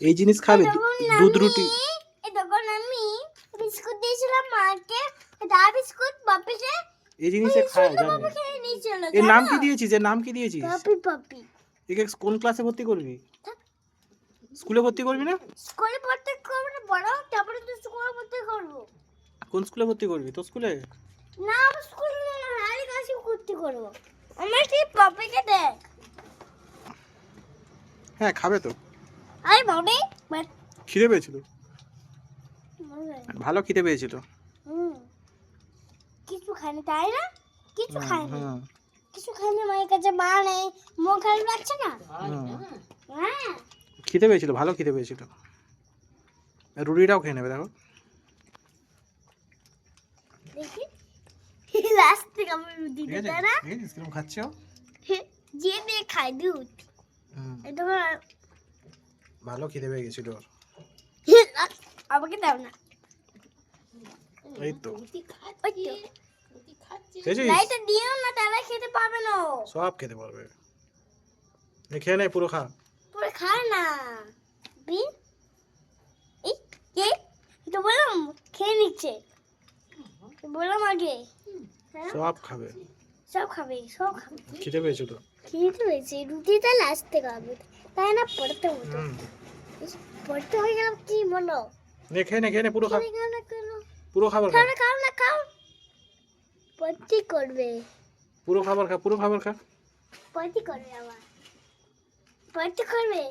এই জিনিস খাবে দুধ রুটি। তখন আমি বিস্কুট দিয়েছিলাম মাকে, তার বিস্কুট বাপিকে এই জিনিসে খায় জানো? খেয়ে নিয়েছিল। এর নাম কি দিয়েছিস? এর নাম কি দিয়েছিস? পাপি পাপি। একে কোন ক্লাসে ভর্তি করবি? স্কুলে ভর্তি করবি না? স্কুলে ভর্তি করব না, বড় তারপরে তো স্কুলে ভর্তি করব। কোন স্কুলে ভর্তি করবি? তো স্কুলে না, আমি স্কুলে না, হারি কাছে ভর্তি করব। আমার কি পাপিকে দে। হ্যাঁ খাবে তো। আরে বাবি খিদে পেয়েছিল, ভালো খিদে পেয়েছিল। কিছু খায়নি তাই না? কিছু খায়নি, হ্যাঁ কিছু খায়নি। মায়ের কাছে মা নেই, মুখ খালি লাগছে না। হ্যাঁ খিদে পেয়েছিল, ভালো খিদে পেয়েছিল। রুটিটাও খেয়ে নেবে দেখো। দেখি লাস্ট থেকে আমি রুটি দিতে না কিরকম খাচ্ছে ও? যে দিয়ে খাই দুধ। এটা ভালো খিদে পেয়ে গেছিল ওর। আমাকে দাও না। এই তো ওই তো খেয়েছিস? লাইটটা দিও না, তাহলে খেতে পারবে না ও। সব খেতে পারবে। খেয়ে নে, পুরো খা। পুরো খায় না বি। এই কে তো বললাম খেয়ে নিচ্ছে, বললাম আগে। সব খাবে, সব খাবে, সব খাবে। খিদে পেয়েছিল। খেতে হয়েছে, রুটিটা লাস্ট থেকে খাবে তাই না? পড়তে হতো, পড়তে হয়ে গেল কি মনে। নে খেয়ে নে, খেয়ে নে, পুরো খা। কেন পুরো খাবার খা। খাও না, খাও না, খাও। পড়তে করবে, পুরো খাবার খা, পুরো খাবার খা। পড়তে করবে, আবার পড়তে করবে।